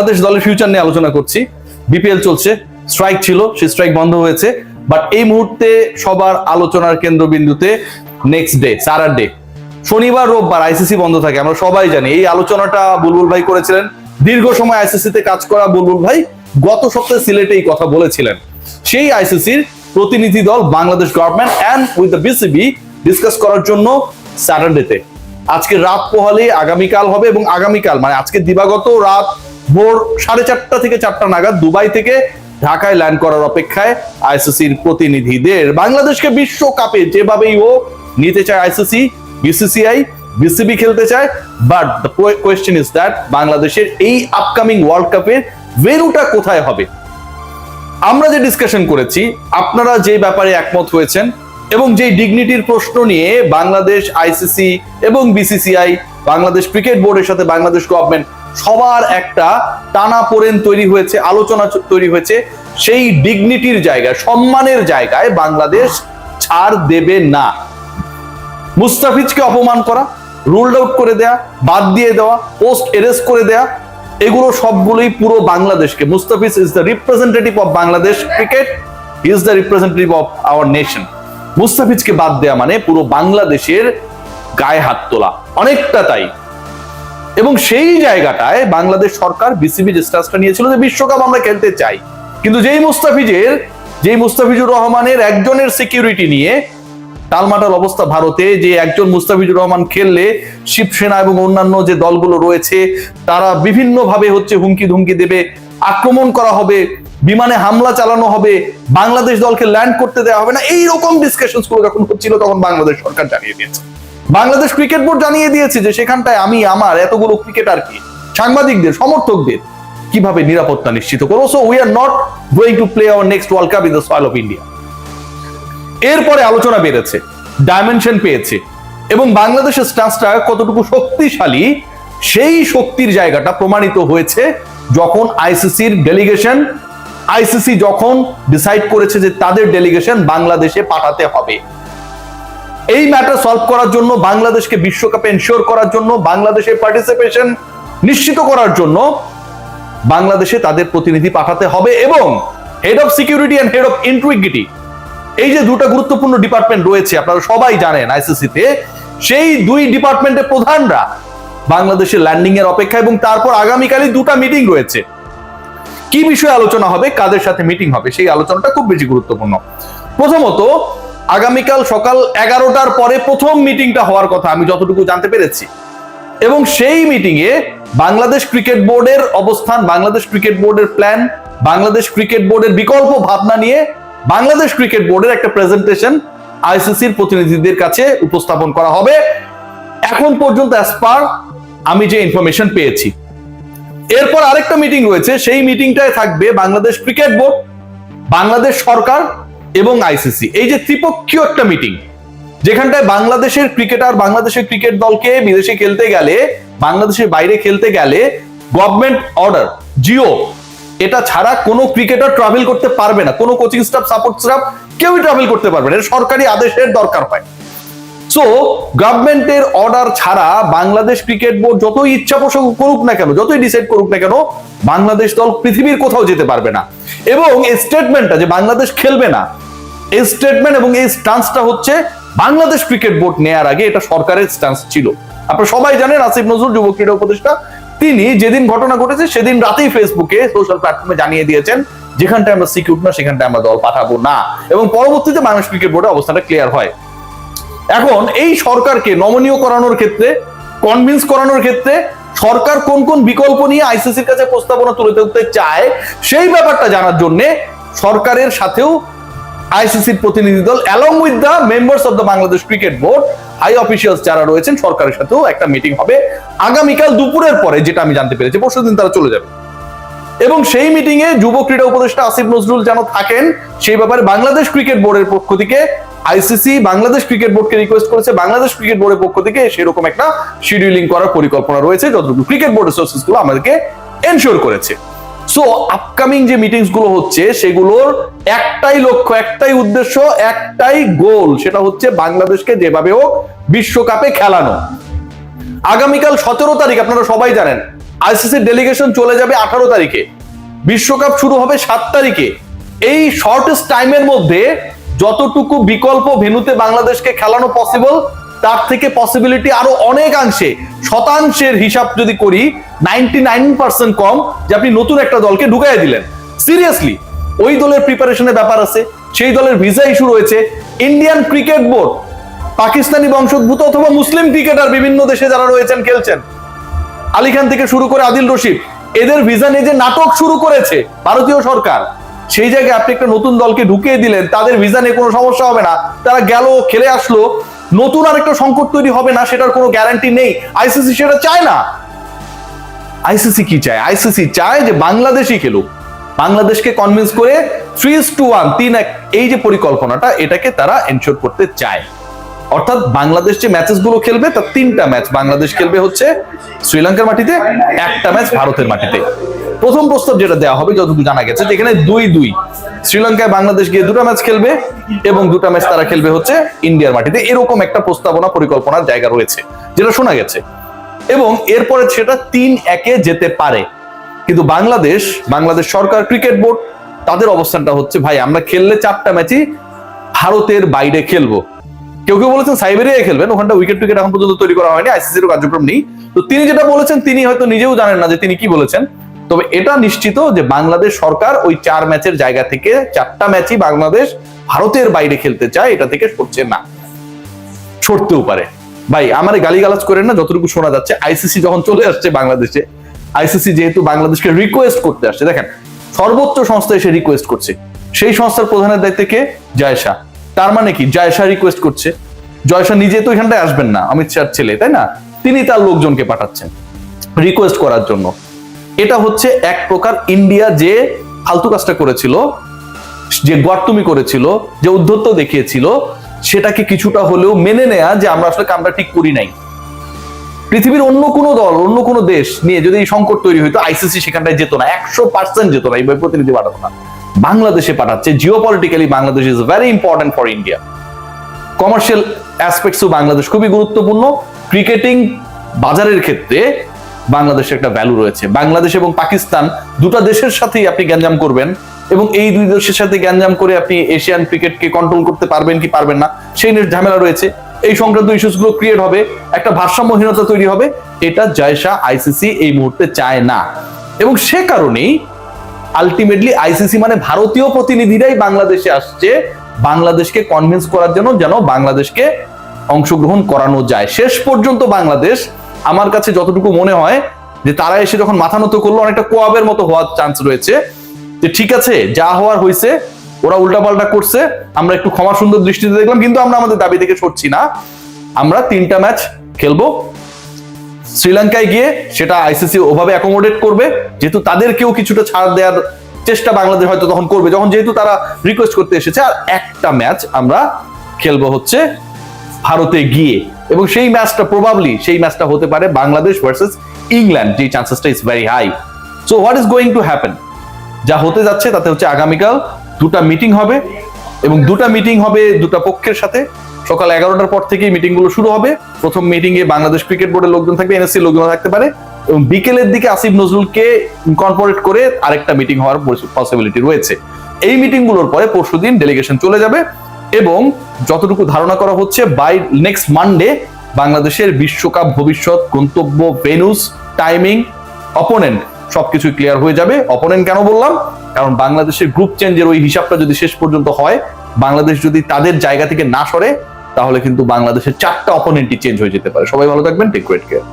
বাংলাদেশ দলের ফিউচার নিয়ে আলোচনা করছি। বিপিএল চলছে, স্ট্রাইক ছিল, সেই স্ট্রাইক বন্ধ হয়েছে, বাট এই মুহূর্তে সবার আলোচনার কেন্দ্রবিন্দুতে নেক্সট ডে স্যাটারডে, শনিবার রোববার আইসিসি বন্ধ থাকে, আমরা সবাই জানি। এই আলোচনাটা বুলবুল ভাই করেছিলেন। দীর্ঘ সময় আইসিসি তে কাজ করা বুলবুল ভাই গত সপ্তাহে সিলেটে এই কথা বলেছিলেন। সেই আইসিসির প্রতিনিধি দল Bangladesh government and with the BCB discuss করার জন্য স্যাটারডেতে, আজকে রাত পোহালে আগামীকাল হবে, এবং আগামীকাল মানে আজকে দিবাগত রাত ভোর 4:30 থেকে 4টা নাগাদ দুবাই থেকে ঢাকায় ল্যান্ড করার অপেক্ষায় আইসিসির প্রতিনিধিদের। বাংলাদেশকে বিশ্বকাপে যেভাবেই হোক নিতে চায় আইসিসি, বিসিসিআই, বিসিবি খেলতে চায়, but the question is that বাংলাদেশের এই আপকামিং ওয়ার্ল্ড কাপের ভেন্যুটা কোথায় হবে। আমরা যে ডিসকাশন করেছি, আপনারা যে ব্যাপারে একমত হয়েছেন এবং যে ডিগনিটির প্রশ্ন নিয়ে বাংলাদেশ আইসিসি এবং বিসিসিআই, বাংলাদেশ ক্রিকেট বোর্ডের সাথে বাংলাদেশ গভর্নমেন্ট সবার একটা টানাপোড়েন তৈরি হয়েছে, আলোচনা তৈরি হয়েছে, সেই ডিগনিটির জায়গায়, সম্মানের জায়গায় বাংলাদেশ ছাড় দেবে না। মুস্তাফিজকে অপমান করা, রুলড আউট করে দেয়া, বাদ দিয়ে দেওয়া, পোস্ট এরেস্ট করে দেয়া, এগুলো সবগুলোই পুরো বাংলাদেশকে, Mustafiz is the representative of Bangladesh cricket, he is the representative of our nation. মুস্তাফিজকে বাদ দেয়া মানে পুরো বাংলাদেশের গায়ে হাত তোলা, অনেকটা তাই। এবং সেই জায়গাটায় বাংলাদেশ সরকার বিসিবি যে স্ট্যান্সটা নিয়েছিল যে বিশ্বকাপ আমরা খেলতে চাই, কিন্তু যেই মুস্তাফিজুর রহমানের একজনের সিকিউরিটি নিয়ে টালমাটাল অবস্থা ভারতে, যে একজন মুস্তাফিজুর রহমান খেললে শিবসেনা এবং অন্যান্য যে দলগুলো রয়েছে তারা বিভিন্ন ভাবে হুমকি ধুমকি দেবে, আক্রমণ করা হবে, বিমানে হামলা চালানো হবে, বাংলাদেশ দলকে ল্যান্ড করতে দেওয়া হবে না, এইরকম ডিসকাশনস গুলো যখন হচ্ছিল তখন বাংলাদেশ সরকার জানিয়ে দিয়েছে, বাংলাদেশ ক্রিকেট বোর্ড জানিয়ে দিয়েছে যে সেখানটায় আমি আমার এতগুলো ক্রিকেটারকে, সাংবাদিকদের, সমর্থকদের কিভাবে নিরাপত্তা নিশ্চিত করবো। So we are not going to play hour next world cup in the soil of India. এরপরে আলোচনা বেড়েছে, ডাইমেনশন পেয়েছে, এবং বাংলাদেশের স্ট্যান্সটা কতটুকু শক্তিশালী সেই শক্তির জায়গাটা প্রমাণিত হয়েছে যখন আইসিসির ডেলিগেশন, আইসিসি যখন ডিসাইড করেছে যে তাদের ডেলিগেশন বাংলাদেশে পাঠাতে হবে। এই ম্যাটার সলভ করার জন্য, বাংলাদেশকে বিশ্বকাপে এনশিওর করার জন্য, বাংলাদেশের পার্টিসিপেশন নিশ্চিত করার জন্য বাংলাদেশে তাদের প্রতিনিধি পাঠাতে হবে, এবং head of security and head of integrity, এই যে দুটো গুরুত্বপূর্ণ ডিপার্টমেন্ট রয়েছে আপনারা সবাই জানেন আইসিসিতে, সেই দুই ডিপার্টমেন্টের প্রধানরা বাংলাদেশের ল্যান্ডিং এর অপেক্ষা। এবং তারপর আগামীকালই দুটো মিটিং রয়েছে। কি বিষয়ে আলোচনা হবে, কাদের সাথে মিটিং হবে, সেই আলোচনাটা খুব বেশি গুরুত্বপূর্ণ। প্রথমত আগামীকাল সকাল 11টার পরে প্রথম মিটিংটা হওয়ার কথা আমি যতটুকু জানতে পেরেছি, এবং সেই মিটিং এ বাংলাদেশ ক্রিকেট বোর্ডের অবস্থান, বাংলাদেশ ক্রিকেট বোর্ডের প্ল্যান, বাংলাদেশ ক্রিকেট বোর্ডের বিকল্প ভাবনা নিয়ে বাংলাদেশ ক্রিকেট বোর্ডের একটা প্রেজেন্টেশন আইসিসির প্রতিনিধিদের কাছে উপস্থাপন করা হবে। এখন পর্যন্ত অ্যাজ পার আমি যে ইনফরমেশন পেয়েছি। এরপর আরেকটা মিটিং রয়েছে, সেই মিটিংটায় থাকবে বাংলাদেশ ক্রিকেট বোর্ড, বাংলাদেশ সরকার এবং আইসিসি। এই যে ত্রিপক্ষীয় একটা মিটিং, যেখানটায় বাংলাদেশের ক্রিকেটার, বাংলাদেশের ক্রিকেট দলকে বিদেশে খেলতে গেলে, বাংলাদেশের বাইরে খেলতে গেলে গভর্নমেন্ট অর্ডার, জিও, এটা ছাড়া কোনো ক্রিকেটার ট্রাভেল করতে পারবে না, কোনো কোচিং স্টাফ, সাপোর্ট স্টাফ কেউই ট্রাভেল করতে পারবে না, সরকারি আদেশের দরকার হয়। সো গভর্নমেন্টের অর্ডার ছাড়া বাংলাদেশ ক্রিকেট বোর্ড যতই ইচ্ছা পোষণ করুক না কেন, যতই ডিসাইড করুক না কেন, বাংলাদেশ দল পৃথিবীর কোথাও যেতে পারবে না। এবং এই স্টেটমেন্টটা যে বাংলাদেশ খেলবে না, এই স্টেটমেন্ট এবং এই স্ট্যান্সটা হচ্ছে বাংলাদেশ ক্রিকেট বোর্ড নেয়ার আগে এটা সরকারের স্ট্যান্স ছিল। আপনারা সবাই জানেন আসিফ নজরুল যুব ক্রীড়া উপদেষ্টা, তিনি যেদিন ঘটনা ঘটেছে সেদিন রাতেই ফেসবুকে, সোশ্যাল প্ল্যাটফর্মে জানিয়ে দিয়েছেন যেখানটায় আমরা সিকিউর না সেখানটায় আমরা দল পাঠাবো না, এবং পরবর্তীতে বাংলাদেশ ক্রিকেট বোর্ডের অবস্থাটা ক্লিয়ার হয়। এখন এই সরকারকে নমনীয় করানোর ক্ষেত্রে, কনভিন্স করানোর ক্ষেত্রে সরকার কোন কোন বিকল্প নিয়ে আইসিসির কাছে প্রস্তাবনা তুলে ধরতে চায়, সেই ব্যাপারটা জানার জন্য সরকারের সাথেও আইসিসির প্রতিনিধি দল along with the members of the Bangladesh Cricket Board, high officials যারা রয়েছেন সরকারের সাথেও একটা মিটিং হবে আগামীকাল দুপুরের পরে, যেটা আমি জানতে পেরেছি। পরশুদিন তারা চলে যাবে, এবং সেই মিটিং এ যুব ক্রীড়া উপদেষ্টা আসিফ নজরুল যেন থাকেন, সেই ব্যাপারে বাংলাদেশ ক্রিকেট বোর্ডের পক্ষ থেকে আইসিসি বাংলাদেশ ক্রিকেট বোর্ডকে রিকোয়েস্ট করেছে, বাংলাদেশ ক্রিকেট বোর্ডের পক্ষ থেকে সেরকম একটা শিডিউলিং করার পরিকল্পনা রয়েছে, যতটুকু ক্রিকেট বোর্ডের সোর্সেস গুলো আমাদেরকে এনশিওর করেছে। সো আপকামিং যে মিটিংস গুলো হচ্ছে সেগুলোর একটাই লক্ষ্য, একটাই উদ্দেশ্য, একটাই গোল, সেটা হচ্ছে বাংলাদেশকে যেভাবে হোক বিশ্বকাপে খেলানো। আগামীকাল 17 তারিখ আপনারা সবাই জানেন আইসিসির ডেলিগেশন চলে যাবে 18 তারিখে, বিশ্বকাপ শুরু হবে 7 তারিখে। এই শর্টেস্ট টাইমের মধ্যে যতটুকু বিকল্প ভেন্যুতে বাংলাদেশকে খেলানো পসিবল, তার থেকে পসিবিলিটি আরো অনেকাংশে, শতাংশের হিসাব যদি করি 99% কম যে আপনি নতুন একটা দলকে ঢুকাই দিলেন। সিরিয়াসলি ওই দলের প্রিপারেশনের ব্যাপার আছে, সেই দলের ভিসা ইস্যু রয়েছে। ইন্ডিয়ান ক্রিকেট বোর্ড, পাকিস্তানি বংশোদ্ভূত অথবা মুসলিম ক্রিকেটার বিভিন্ন দেশে যারা রয়েছেন খেলছেন, আলী খান থেকে শুরু করে আদিল রশিদ, এদের ভিসা নিয়ে যে নাটক শুরু করেছে ভারতীয় সরকার, সেই জায়গায় আপনি একটা নতুন দলকে ঢুকিয়ে দিলেন, তাদের ভিসা নিয়ে কোনো সমস্যা হবে না, তারা গেল খেলে আসলো, নতুন আর একটা সংকট তৈরি হবে না সেটার কোনো গ্যারান্টি নেই। আইসিসি সেটা চায় না। আইসিসি কি চায়? আইসিসি চায় যে বাংলাদেশই খেলুক, বাংলাদেশকে কনভিন্স করে 3:1 3-1 এই যে পরিকল্পনাটা, এটাকে তারা এনশিওর করতে চায়। অর্থাৎ বাংলাদেশ যে ম্যাচেস গুলো খেলবে তার 3টা ম্যাচ বাংলাদেশ খেলবে হচ্ছে শ্রীলঙ্কার মাটিতে, একটা ম্যাচ ভারতের মাটিতে। প্রথম প্রস্তাব যেটা দেওয়া হবে যতটুকু জানা গেছে, যেখানে 2-2 শ্রীলঙ্কায় বাংলাদেশ গিয়ে 2টা ম্যাচ খেলবে এবং 2টা ম্যাচ তারা খেলবে হচ্ছে ইন্ডিয়ার মাটিতে, এরকম একটা প্রস্তাবনা পরিকল্পনার জায়গা রয়েছে যেটা শোনা গেছে। এবং এরপরে সেটা 3-1 যেতে পারে। কিন্তু বাংলাদেশ সরকার, ক্রিকেট বোর্ড, তাদের অবস্থানটা হচ্ছে ভাই আমরা খেললে 4টা ম্যাচই ভারতের বাইরে খেলবো। কেউ কেউ বলেছেন সাইবেরিয়ায় খেলবেন, ওখানটা উইকেট টুইকেট এখন পর্যন্ত তৈরি করা হয়নি, আইসিসির কার্যক্রম নেই। তো তিনি যেটা বলেছেন তিনি হয়তো নিজেও জানেন না যে তিনি কি বলেছেন। তবে এটা নিশ্চিত যে বাংলাদেশ সরকার ওই 4 ম্যাচের জায়গা থেকে 4টা ম্যাচই বাংলাদেশ ভারতের বাইরে খেলতে চায়, এটা থেকে সরছে না, সরতেও পারে। ভাই আমার গালিগালাজ করেন না, যতটুকু শোনা যাচ্ছে আইসিসি যখন চলে আসছে বাংলাদেশে, আইসিসি যেহেতু বাংলাদেশকে রিকোয়েস্ট করতে আসছে, দেখেন সর্বোচ্চ সংস্থা এসে রিকোয়েস্ট করছে, সেই সংস্থার প্রধানের দায়িত্বে কে? জয়শা। তার মানে কি জয়শা রিকোয়েস্ট করছে? জয়শা নিজে তো এখানটায় আসবেন না, অমিত শাহর ছেলে, তাই না? তিনি তার লোকজনকে পাঠাচ্ছেন রিকোয়েস্ট করার জন্য। এটা হচ্ছে এক প্রকার ইন্ডিয়া যে ফালতু কাজটা করেছিল, যে গর্তুমি করেছিল, যে উদ্ধত্ত দেখিয়েছিল, সেটাকে কিছুটা হলেও মেনে নেয়া যে আমরা আসলে কামটা ঠিক করি নাই। পৃথিবীর অন্য কোনো দল, অন্য কোনো দেশ নিয়ে যদি এই সংকট তৈরি হইতো, আইসিসি সেখানটায় যেত না, 100% যেত না, এই প্রতিনিধি পাঠাতো না, বাংলাদেশে পাঠাচ্ছে। Geopolitically Bangladesh is very important for India. Commercial অ্যাসপেক্টসও বাংলাদেশ খুবই গুরুত্বপূর্ণ। ক্রিকেটিং বাজারের ক্ষেত্রে বাংলাদেশের একটা ভ্যালু রয়েছে। বাংলাদেশ এবং পাকিস্তান 2টা দেশের সাথেই আপনি গ্যাঞ্জাম করবেন, এবং এই 2 দেশের সাথে গ্যাঞ্জাম করে আপনি এশিয়ান ক্রিকেটকে কন্ট্রোল করতে পারবেন কি পারবেন না সেই নিয়ে ঝামেলা রয়েছে। এই সংক্রান্ত ইস্যুস গুলো ক্রিয়েট হবে, একটা ভারসাম্যহীনতা তৈরি হবে। এটা জয়শা আইসিসি এই মুহূর্তে চায় না, এবং সে কারণেই আলটিমেটলি আইসিসি মানে ভারতীয় প্রতিনিধিরাই বাংলাদেশে আসছে বাংলাদেশকে কনভিন্স করার জন্য, যেন বাংলাদেশকে অংশগ্রহণ করানো যায়। শেষ পর্যন্ত বাংলাদেশ, আমার কাছে যতটুকু মনে হয় যে তারা এসে যখন মাথা নত করলো, অনেকটা কোয়াবের মতো হওয়ার চান্স রয়েছে, যে ঠিক আছে যা হওয়ার হয়েছে, ওরা উল্টাপাল্টা করছে, আমরা একটু ক্ষমা সুন্দর দৃষ্টিতে দেখলাম, কিন্তু আমরা আমাদের দাবি থেকে সরছি না। আমরা 3টা ম্যাচ খেলবো শ্রীলঙ্কায় গিয়ে, সেটা আইসিসি ওভাবে অ্যাকোমোডেট করবে, যেহেতু তাদেরকেও কিছুটা ছাড় দেওয়ার চেষ্টা বাংলাদেশ হয়তো তখন করবে, যখন যেহেতু তারা রিকোয়েস্ট করতে এসেছে। আর একটা ম্যাচ আমরা খেলবো হচ্ছে ভারতে গিয়ে, এবং সেই ম্যাচটা প্রবাবলি সেই ম্যাচটা হতে পারে বাংলাদেশ ভার্সেস ইংল্যান্ড, যে চান্সেসটা is very high. So what is going to happen, যা হতে যাচ্ছে তাতে হচ্ছে আগামীকাল 2টা মিটিং হবে, এবং 2টা মিটিং হবে 2টা পক্ষের সাথে। সকাল 11টার পর থেকেই মিটিং গুলো শুরু হবে। প্রথম মিটিং এ বাংলাদেশ ক্রিকেট বোর্ডের লোকজন থাকবে, এনএসসি লোকজন থাকতে পারে, এবং বিকেলের দিকে আসিফ নজরুলকে ইনকর্পোরেট করে আরেকটা মিটিং হওয়ার পসিবিলিটি রয়েছে। এই মিটিং গুলোর পরে পরশুদিন ডেলিগেশন চলে যাবে, এবং যতটুকু ধারণা করা হচ্ছে বাই নেক্সট মানডে বাংলাদেশের বিশ্বকাপ ভবিষ্যৎ, গন্তব্য, ভেন্যুস, টাইমিং, অপোনেন্ট সবকিছু ক্লিয়ার হয়ে যাবে। অপোনেন্ট কেন বললাম? কারণ বাংলাদেশের গ্রুপ চেঞ্জের ওই হিসাবটা যদি শেষ পর্যন্ত হয়, বাংলাদেশ যদি তাদের জায়গা থেকে না সরে, তাহলে কিন্তু বাংলাদেশের 4টা অপোনেন্টই চেঞ্জ হয়ে যেতে পারে। সবাই ভালো থাকবেন, টেক গ্রেট কেয়ার।